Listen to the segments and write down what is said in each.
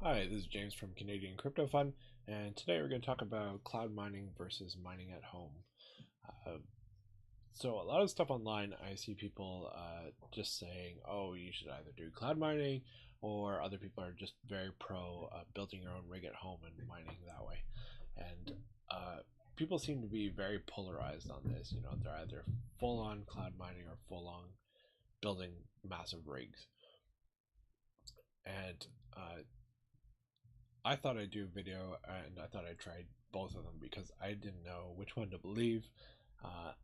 Hi, this is James from Canadian Crypto Fund, and today we're going to talk about cloud mining versus mining at home. Uh, so, a lot of stuff online, I see people just saying, oh, you should either do cloud mining, or other people are just very pro building your own rig at home and mining that way. And uh, people seem to be very polarized on this. You know, they're either full on cloud mining or full on building massive rigs. And I thought I'd do a video and I thought I'd try both of them because I didn't know which one to believe.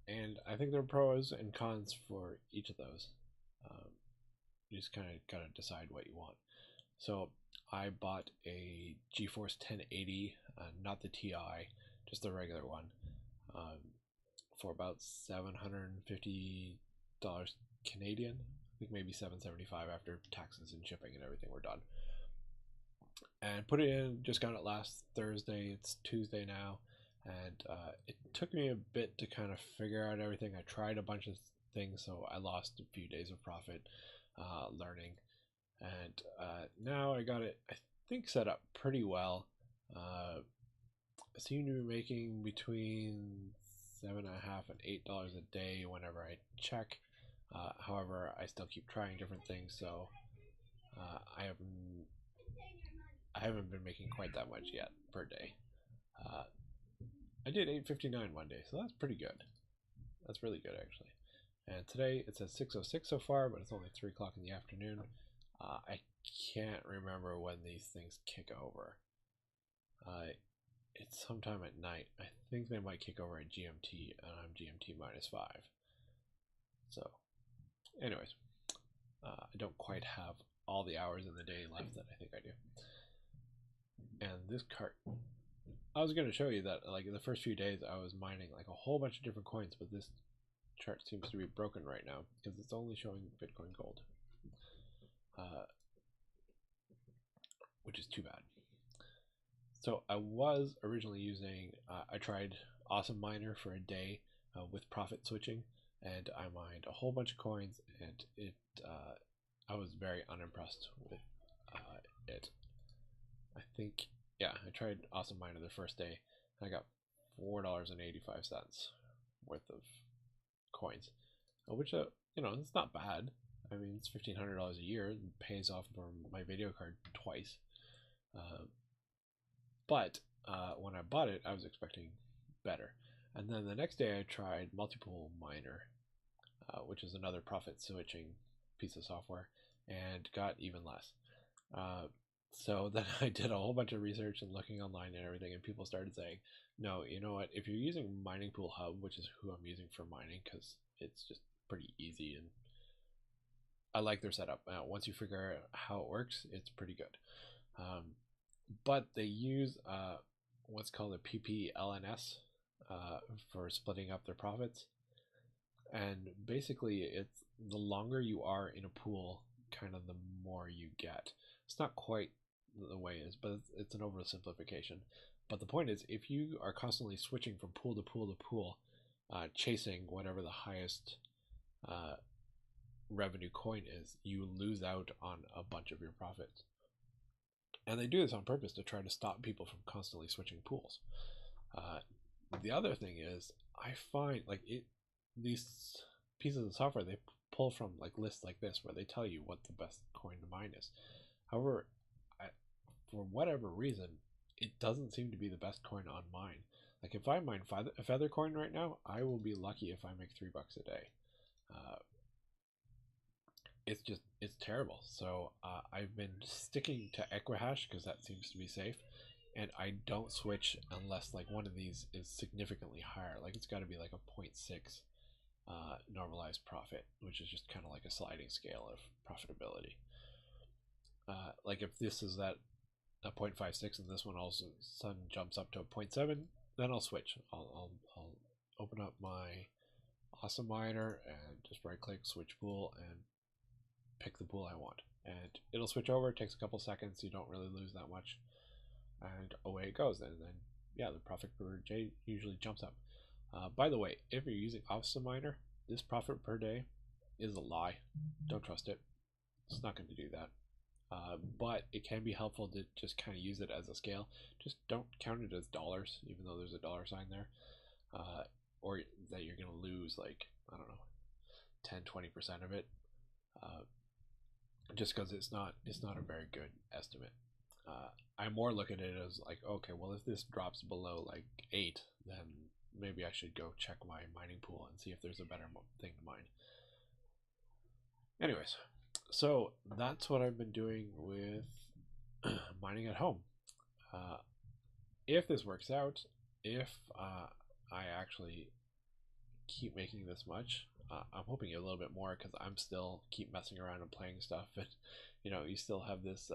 And I think there are pros and cons for each of those. Um, you just kind of gotta decide what you want. So I bought a GeForce 1080, not the Ti, just the regular one, um, for about $750 Canadian. I think maybe 775 after taxes and shipping and everything were done, and put it in. Just got it last Thursday. It's Tuesday now, and it took me a bit to kind of figure out everything. I tried a bunch of things, so I lost a few days of profit learning, and now I got it, I think, set up pretty well. I seem to be making between $7.50 and $8 a day whenever I check. However, I still keep trying different things, so I have I haven't been making quite that much yet per day. Uh, I did 8.59 one day, so that's pretty good. That's really good actually. And today it says 6:06 so far, but it's only 3 o'clock in the afternoon. I can't remember when these things kick over. It's sometime at night. I think they might kick over at GMT, and I'm GMT -5. So, anyways, I don't quite have all the hours in the day left that I think I do. And this cart, I was going to show you that like in the first few days I was mining like a whole bunch of different coins, but this chart seems to be broken right now because it's only showing Bitcoin Gold, uh, which is too bad. So I was originally using, I tried Awesome Miner for a day with profit switching, and I mined a whole bunch of coins, and I was very unimpressed with it. I think, yeah, I tried Awesome Miner the first day, and I got $4.85 worth of coins, which it's not bad. I mean, it's $1,500 a year. It pays off for my video card twice. Uh, but when I bought it, I was expecting better. And then the next day, I tried Multipool Miner, which is another profit switching piece of software, and got even less. So then I did a whole bunch of research and looking online and everything, and people started saying, no, you know what? If you're using Mining Pool Hub, which is who I'm using for mining, because it's just pretty easy and I like their setup. Once you figure out how it works, it's pretty good. Um, but they use what's called a PPLNS for splitting up their profits. And basically, it's the longer you are in a pool, kind of the more you get. It's not quite the way it is, but it's an oversimplification. But the point is, if you are constantly switching from pool to pool to pool, chasing whatever the highest uh, revenue coin is, you lose out on a bunch of your profits. And they do this on purpose to try to stop people from constantly switching pools. Uh, the other thing is, I find like these pieces of software they pull from like lists like this where they tell you what the best coin to mine is. However, I, for whatever reason, it doesn't seem to be the best coin on mine. Like if I mine Feathercoin right now, I will be lucky if I make $3 a day. Uh, it's terrible. So I've been sticking to Equihash because that seems to be safe, and I don't switch unless like one of these is significantly higher. Like it's got to be like a zero point 0.6 normalized profit, which is just kind of like a sliding scale of profitability. Like if this is at a 0.56 and this one also sudden jumps up to a zero point 0.7, then I'll switch. I'll open up my Awesome Miner and just right click switch pool and pick the pool I want, and it'll switch over. It takes a couple seconds. You don't really lose that much, and away it goes. And then yeah, the profit per day usually jumps up. By the way, if you're using Awesome Miner, this profit per day is a lie. Don't trust it. It's not going to do that. but it can be helpful to just kind of use it as a scale. Just don't count it as dollars, even though there's a dollar sign there, or that you're going to lose like, I don't know, 10-20% of it, just because it's not a very good estimate. I more look at it as like, okay, well, if this drops below like 8, then maybe I should go check my mining pool and see if there's a better thing to mine. Anyways, so that's what I've been doing with mining at home. If this works out, if I actually keep making this much, I'm hoping a little bit more, because I'm still keep messing around and playing stuff, and you still have this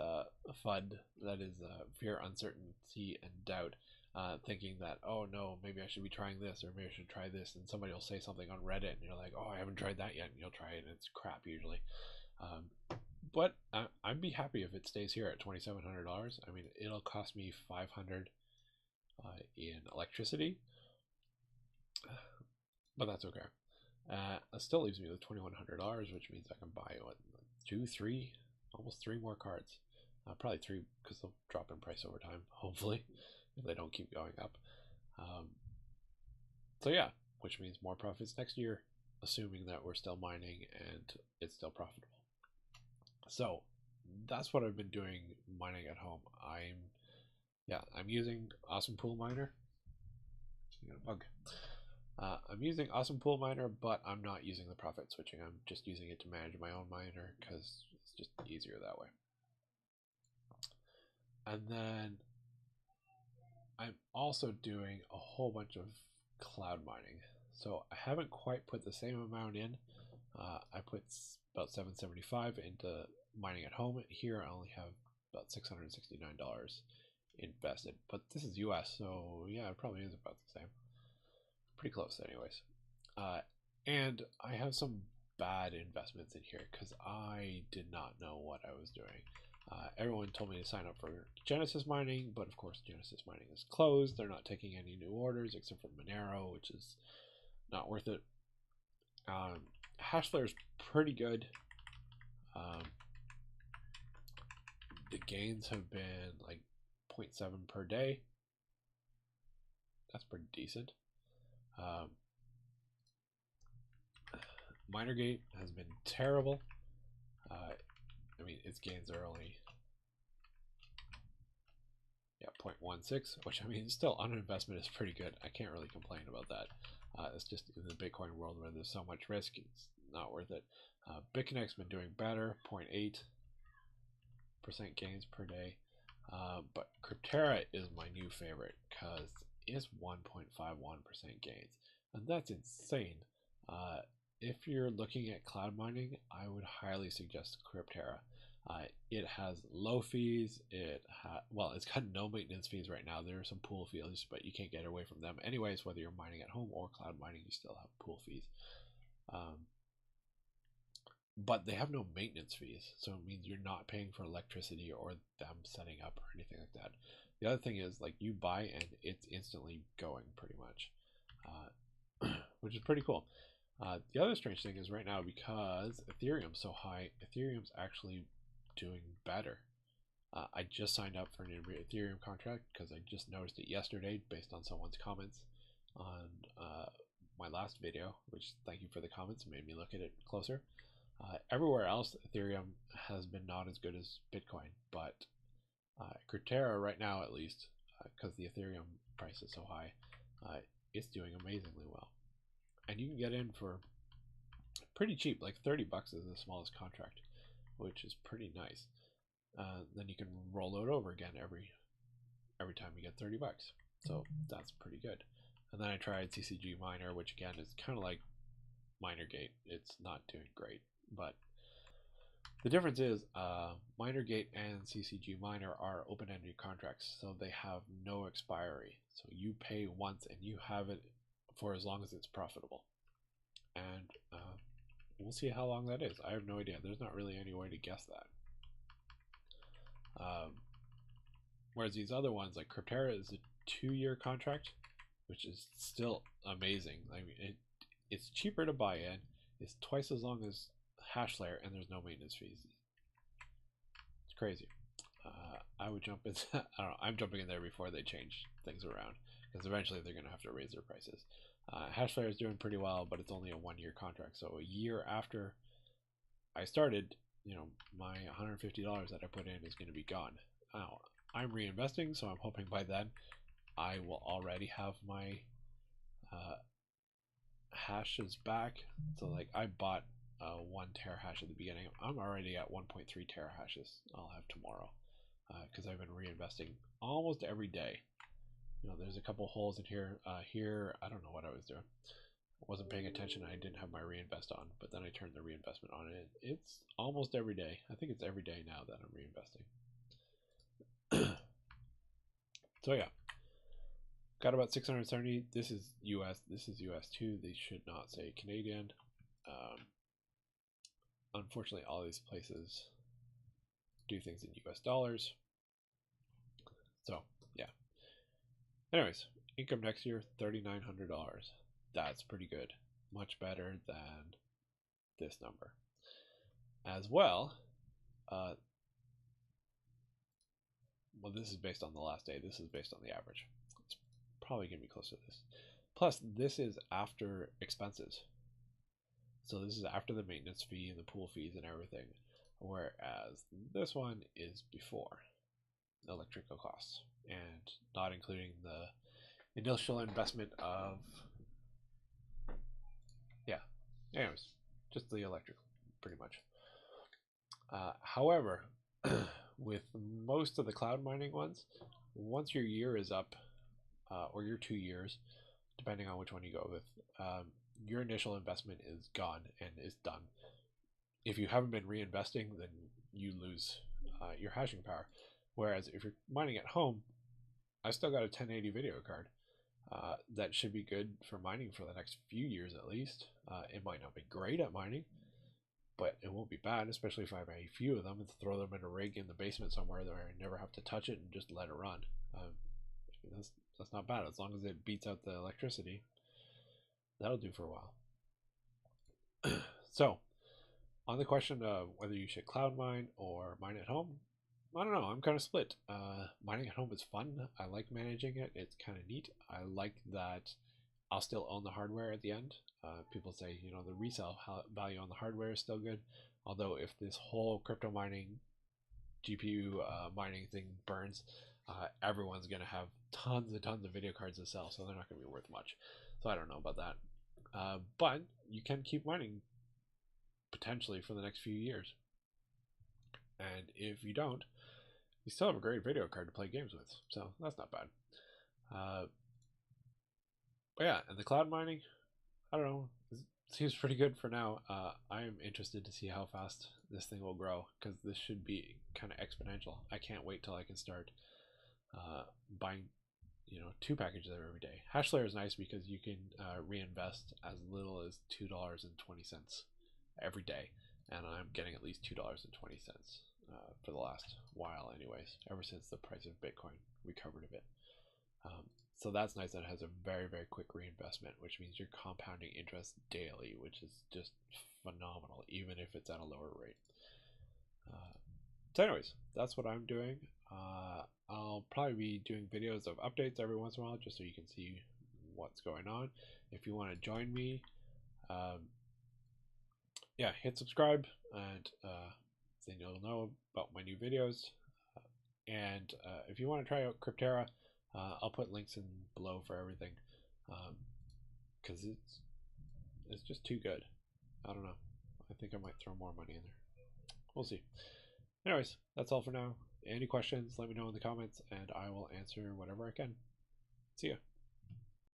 FUD that is fear, uncertainty, and doubt, thinking that, oh no, maybe I should be trying this, or maybe I should try this, and somebody will say something on Reddit and you're like, oh, I haven't tried that yet, and you'll try it and it's crap usually. But I'd be happy if it stays here at $2,700. I mean, it'll cost me $500 in electricity, but that's okay. It still leaves me with $2,100, which means I can buy what, 2, 3, almost 3 more cards. Probably 3, because they'll drop in price over time, hopefully, if they don't keep going up. So yeah, which means more profits next year, assuming that we're still mining and it's still profitable. So that's what I've been doing mining at home. I'm using Awesome Pool Miner. You got a bug. I'm using Awesome Pool Miner, but I'm not using the profit switching. I'm just using it to manage my own miner, because it's just easier that way. And then I'm also doing a whole bunch of cloud mining. So I haven't quite put the same amount in. I put about $775 into mining at home. Here I only have about $669 invested, but this is US, so yeah, it probably is about the same. Pretty close anyways. And I have some bad investments in here because I did not know what I was doing. Everyone told me to sign up for Genesis Mining, but of course Genesis Mining is closed. They're not taking any new orders except for Monero, which is not worth it. Hashflare is pretty good. The gains have been like 0.7 per day. That's pretty decent. Minergate has been terrible. I mean, its gains are only 0.16, which, I mean, still on an investment is pretty good. I can't really complain about that. It's just in the Bitcoin world where there's so much risk, it's not worth it. BitConnect's been doing better, 0.8% gains per day. But Cryptera is my new favorite because it's 1.51% gains, and that's insane. If you're looking at cloud mining, I would highly suggest Cryptera. It has low fees. It's got no maintenance fees right now. There are some pool fees, but you can't get away from them. Anyways, whether you're mining at home or cloud mining, you still have pool fees. But they have no maintenance fees, so it means you're not paying for electricity or them setting up or anything like that. The other thing is, like, you buy and it's instantly going pretty much, which is pretty cool. The other strange thing is right now, because Ethereum's so high, Ethereum's actually doing better. I just signed up for an Ethereum contract because I just noticed it yesterday based on someone's comments on my last video, which, thank you for the comments, made me look at it closer. Everywhere else, Ethereum has been not as good as Bitcoin, but Cryptera right now, at least, because the Ethereum price is so high, it's doing amazingly well. And you can get in for pretty cheap, like $30 is the smallest contract, which is pretty nice. Then you can roll it over again every time you get $30, so that's pretty good. And then I tried CCG Miner, which again is kind of like Minergate. It's not doing great, but the difference is Minergate and CCG Miner are open-ended contracts, so they have no expiry. So you pay once and you have it for as long as it's profitable. And we'll see how long that is. I have no idea. There's not really any way to guess that. Whereas these other ones, like Cryptera, is a 2-year contract, which is still amazing. I mean, it's cheaper to buy in, it's twice as long as Hashflare, and there's no maintenance fees. It's crazy. I would jump in. I don't know. I'm jumping in there before they change things around because eventually they're going to have to raise their prices. Hashflare is doing pretty well, but it's only a 1-year contract. So a year after I started, you know, my $150 that I put in is going to be gone. Now, I'm reinvesting, so I'm hoping by then I will already have my hashes back. So like I bought 1 terahash at the beginning. I'm already at 1.3 terahashes I'll have tomorrow because I've been reinvesting almost every day. You know, there's a couple holes in here. Here, I don't know what I was doing. I wasn't paying attention. I didn't have my reinvest on, but then I turned the reinvestment on, and it's almost every day. I think it's every day now that I'm reinvesting. So yeah, got about 670. This is US. This is US too. They should not say Canadian. Unfortunately, all these places do things in US dollars. So yeah. Anyways, income next year, $3,900. That's pretty good. Much better than this number. As well, well, this is based on the last day. This is based on the average. It's probably going to be close to this. Plus, this is after expenses. So this is after the maintenance fee and the pool fees and everything. Whereas this one is before electrical costs and not including the initial investment of, yeah, anyways, just the electrical pretty much. However, with most of the cloud mining ones, once your year is up, or your 2 years, depending on which one you go with, your initial investment is gone and is done. If you haven't been reinvesting, then you lose your hashing power. Whereas if you're mining at home, I still got a 1080 video card that should be good for mining for the next few years at least. It might not be great at mining, but it won't be bad, especially if I have a few of them and throw them in a rig in the basement somewhere that I never have to touch it and just let it run. That's not bad as long as it beats out the electricity. That'll do for a while. So, on the question of whether you should cloud mine or mine at home, I don't know. I'm kind of split. Mining at home is fun. I like managing it. It's kind of neat. I like that I'll still own the hardware at the end. People say, you know, the resale value on the hardware is still good. Although if this whole crypto mining, GPU mining thing burns, everyone's going to have tons and tons of video cards to sell, so they're not going to be worth much. So I don't know about that. But you can keep mining potentially for the next few years. And if you don't, you still have a great video card to play games with, so that's not bad. But yeah, and the cloud mining, I don't know, it seems pretty good for now. I am interested to see how fast this thing will grow, because this should be kind of exponential. I can't wait till I can start buying, you know, 2 packages every day. Hashflare is nice because you can reinvest as little as $2.20 every day, and I'm getting at least $2.20 for the last while anyways, ever since the price of Bitcoin recovered a bit. So that's nice that it has a very, very quick reinvestment, which means you're compounding interest daily, which is just phenomenal, even if it's at a lower rate. So anyways, that's what I'm doing. I'll probably be doing videos of updates every once in a while, just so you can see what's going on. If you want to join me, yeah, hit subscribe, and then you'll know about my new videos. And if you want to try out Cryptera, I'll put links in below for everything, because it's just too good. I don't know. I think I might throw more money in there. We'll see. Anyways, that's all for now. Any questions, let me know in the comments, and I will answer whatever I can. See ya.